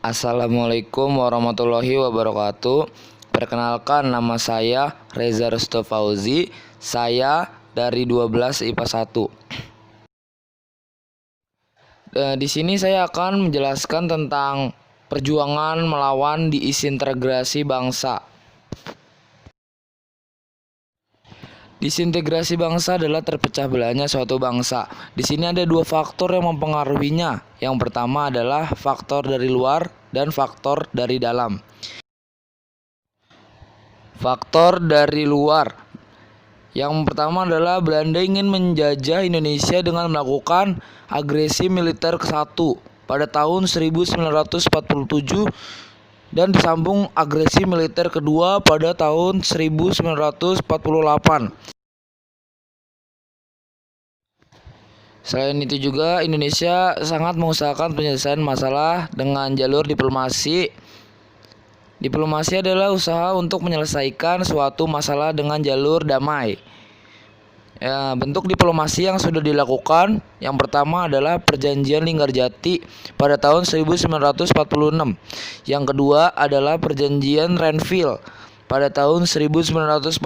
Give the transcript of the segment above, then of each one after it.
Assalamualaikum warahmatullahi wabarakatuh. Perkenalkan, nama saya Reza Rusto Fauzi. Saya dari 12 IPA 1. Di sini saya akan menjelaskan tentang perjuangan melawan disintegrasi bangsa. Disintegrasi bangsa adalah terpecah belahnya suatu bangsa. Di sini ada dua faktor yang mempengaruhinya. Yang pertama adalah faktor dari luar dan faktor dari dalam. Faktor dari luar. Yang pertama adalah Belanda ingin menjajah Indonesia dengan melakukan agresi militer ke-1 pada tahun 1947 dan disambung agresi militer kedua pada tahun 1948. Selain itu juga Indonesia sangat mengusahakan penyelesaian masalah dengan jalur diplomasi. Diplomasi adalah usaha untuk menyelesaikan suatu masalah dengan jalur damai. Bentuk diplomasi yang sudah dilakukan, yang pertama adalah Perjanjian Linggarjati pada tahun 1946. Yang kedua adalah Perjanjian Renville pada tahun 1948.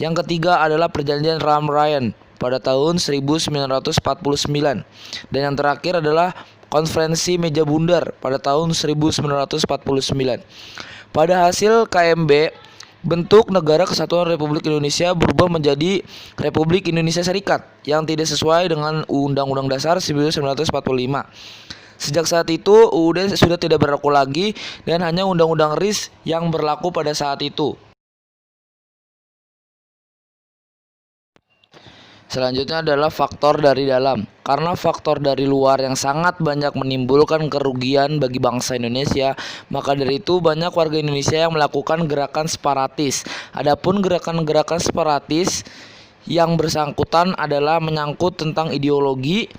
Yang ketiga adalah Perjanjian Ram Ryan pada tahun 1949. Dan yang terakhir adalah Konferensi Meja Bundar pada tahun 1949. Pada hasil KMB, bentuk Negara Kesatuan Republik Indonesia berubah menjadi Republik Indonesia Serikat yang tidak sesuai dengan Undang-Undang Dasar 1945. Sejak saat itu, UUD sudah tidak berlaku lagi dan hanya Undang-Undang RIS yang berlaku pada saat itu. Selanjutnya adalah faktor dari dalam. Karena faktor dari luar yang sangat banyak menimbulkan kerugian bagi bangsa Indonesia, maka dari itu banyak warga Indonesia yang melakukan gerakan separatis. Adapun gerakan-gerakan separatis yang bersangkutan adalah menyangkut tentang ideologi,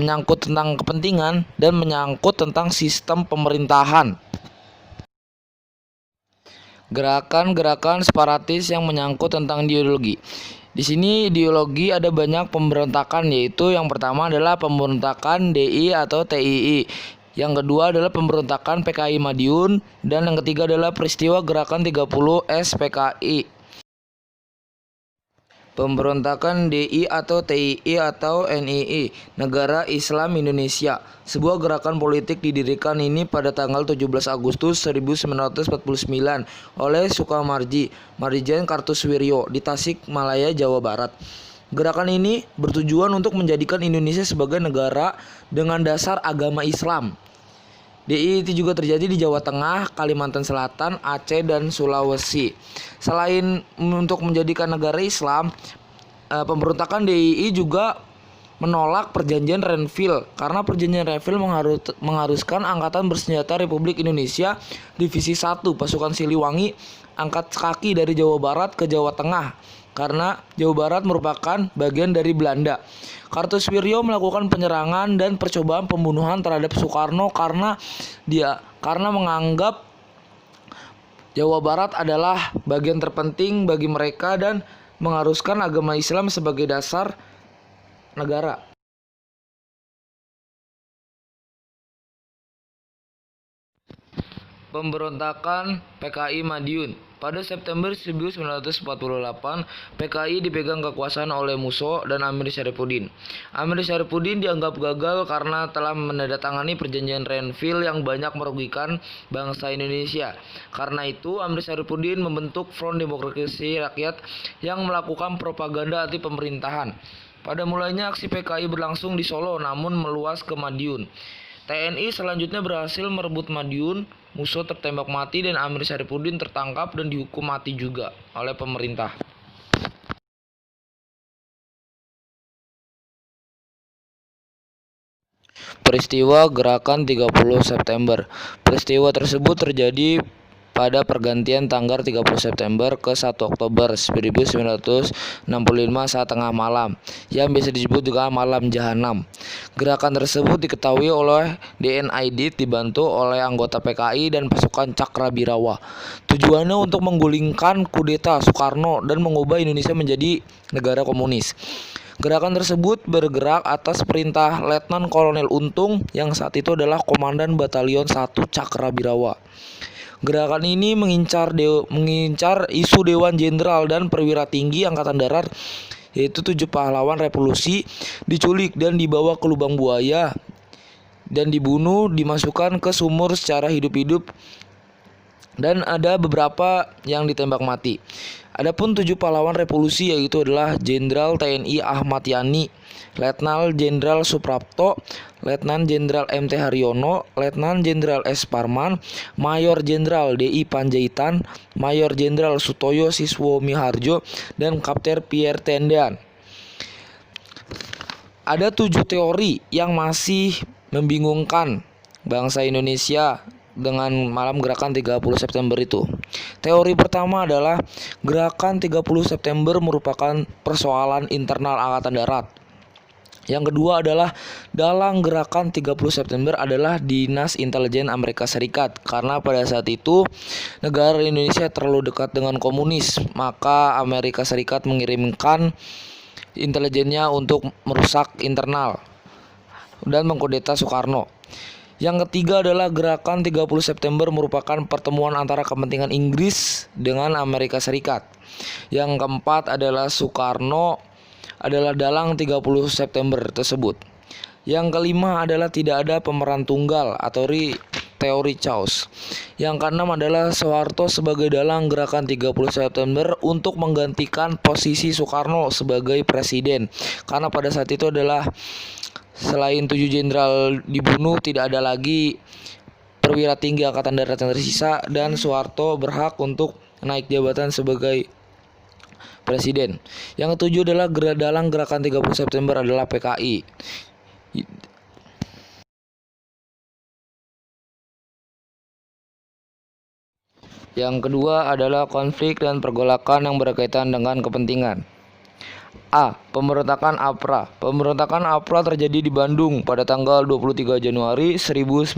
menyangkut tentang kepentingan, dan menyangkut tentang sistem pemerintahan. Gerakan-gerakan separatis yang menyangkut tentang ideologi. Di sini ideologi ada banyak pemberontakan, yaitu yang pertama adalah pemberontakan DI atau TII. Yang kedua adalah pemberontakan PKI Madiun, dan yang ketiga adalah peristiwa Gerakan 30S PKI. Pemberontakan DI atau TII atau NII, Negara Islam Indonesia. Sebuah gerakan politik didirikan ini pada tanggal 17 Agustus 1949 oleh Sukamardi Marijan Kartosoewirjo di Tasikmalaya, Jawa Barat. Gerakan ini bertujuan untuk menjadikan Indonesia sebagai negara dengan dasar agama Islam. DI itu juga terjadi di Jawa Tengah, Kalimantan Selatan, Aceh, dan Sulawesi. Selain untuk menjadikan negara Islam, pemberontakan DII juga menolak Perjanjian Renville karena Perjanjian Renville mengharuskan Angkatan Bersenjata Republik Indonesia Divisi 1 Pasukan Siliwangi angkat kaki dari Jawa Barat ke Jawa Tengah karena Jawa Barat merupakan bagian dari Belanda. Kartosoewirjo melakukan penyerangan dan percobaan pembunuhan terhadap Soekarno karena menganggap Jawa Barat adalah bagian terpenting bagi mereka dan mengharuskan agama Islam sebagai dasar negara. Pemberontakan PKI Madiun. Pada September 1948, PKI dipegang kekuasaan oleh Musso dan Amir Syarifuddin. Amir Syarifuddin dianggap gagal karena telah menandatangani Perjanjian Renville yang banyak merugikan bangsa Indonesia. Karena itu, Amir Syarifuddin membentuk Front Demokrasi Rakyat yang melakukan propaganda anti pemerintahan. Pada mulanya aksi PKI berlangsung di Solo namun meluas ke Madiun. TNI selanjutnya berhasil merebut Madiun, Musso tertembak mati dan Amir Syarifuddin tertangkap dan dihukum mati juga oleh pemerintah. Peristiwa Gerakan 30 September. Peristiwa tersebut terjadi pada pergantian tanggal 30 September ke 1 Oktober 1965 saat tengah malam, yang biasa disebut juga Malam Jahanam. Gerakan tersebut diketahui oleh DNID dibantu oleh anggota PKI dan pasukan Cakrabirawa. Tujuannya untuk menggulingkan kudeta Soekarno dan mengubah Indonesia menjadi negara komunis. Gerakan tersebut bergerak atas perintah Letnan Kolonel Untung yang saat itu adalah Komandan Batalion 1 Cakrabirawa. Gerakan ini mengincar isu Dewan Jenderal dan perwira tinggi Angkatan Darat, yaitu 7 pahlawan revolusi, diculik dan dibawa ke lubang buaya dan dibunuh, dimasukkan ke sumur secara hidup-hidup, dan ada beberapa yang ditembak mati. Adapun 7 pahlawan revolusi yaitu adalah Jenderal TNI Ahmad Yani, Letnan Jenderal Suprapto, Letnan Jenderal MT Haryono, Letnan Jenderal S. Parman, Mayor Jenderal DI Panjaitan, Mayor Jenderal Sutoyo Siswo Miharjo, dan Kapten Pierre Tendan. Ada 7 teori yang masih membingungkan bangsa Indonesia dengan malam gerakan 30 September itu. Teori pertama adalah gerakan 30 September merupakan persoalan internal Angkatan Darat. Yang kedua adalah dalang gerakan 30 September adalah Dinas Intelijen Amerika Serikat, karena pada saat itu negara Indonesia terlalu dekat dengan komunis, maka Amerika Serikat mengirimkan intelijennya untuk merusak internal dan mengkudeta Soekarno. Yang ketiga adalah gerakan 30 September merupakan pertemuan antara kepentingan Inggris dengan Amerika Serikat. Yang keempat adalah Soekarno adalah dalang 30 September tersebut. Yang kelima adalah tidak ada pemeran tunggal atau teori chaos. Yang keenam adalah Soeharto sebagai dalang gerakan 30 September untuk menggantikan posisi Soekarno sebagai presiden. Karena pada saat itu adalah selain 7 jenderal dibunuh, tidak ada lagi perwira tinggi Angkatan Darat yang tersisa, dan Soeharto berhak untuk naik jabatan sebagai presiden. Yang ketujuh adalah dalang gerakan 30 September adalah PKI. Yang kedua adalah konflik dan pergolakan yang berkaitan dengan kepentingan. A. Pemberontakan APRA. Pemberontakan APRA terjadi di Bandung pada tanggal 23 Januari 1950.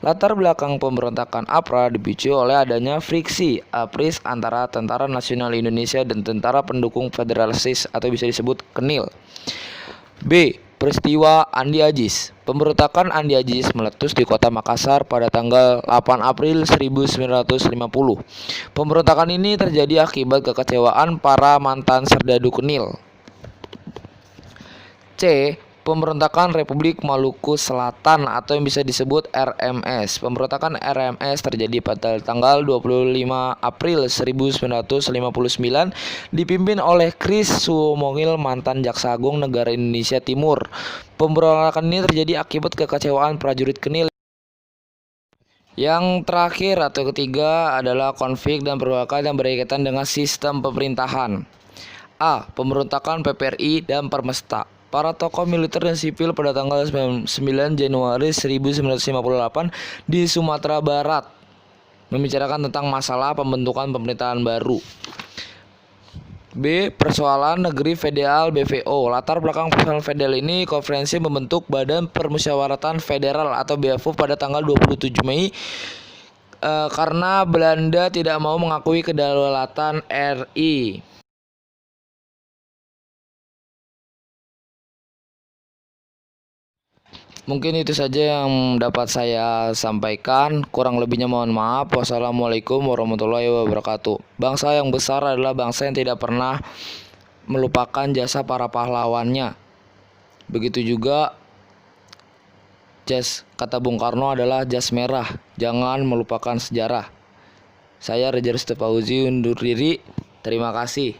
Latar belakang pemberontakan APRA dipicu oleh adanya friksi APRIS antara Tentara Nasional Indonesia dan tentara pendukung federalis atau bisa disebut KNIL. B. Peristiwa Andi Ajis. Pemberontakan Andi Ajis meletus di kota Makassar pada tanggal 8 April 1950. Pemberontakan ini terjadi akibat kekecewaan para mantan serdadu KNIL. C. Pemberontakan Republik Maluku Selatan atau yang bisa disebut RMS. Pemberontakan RMS terjadi pada tanggal 25 April 1959 dipimpin oleh Chris Suomongil, mantan Jaksa Agung Negara Indonesia Timur. Pemberontakan ini terjadi akibat kekecewaan prajurit KNIL. Yang terakhir atau ketiga adalah konflik dan pergolakan yang berkaitan dengan sistem pemerintahan. A. Pemberontakan PPRI dan Permesta. Para tokoh militer dan sipil pada tanggal 9 Januari 1958 di Sumatera Barat membicarakan tentang masalah pembentukan pemerintahan baru. B. Persoalan Negeri Federal BVO. Latar belakang persoalan federal ini, konferensi membentuk Badan Permusyawaratan Federal atau BAFO pada tanggal 27 Mei karena Belanda tidak mau mengakui kedaulatan RI. Mungkin itu saja yang dapat saya sampaikan. Kurang lebihnya mohon maaf. Wassalamualaikum warahmatullahi wabarakatuh. Bangsa yang besar adalah bangsa yang tidak pernah melupakan jasa para pahlawannya. Begitu juga jas, kata Bung Karno adalah jas merah. Jangan melupakan sejarah. Saya Reza Fauzi undur diri. Terima kasih.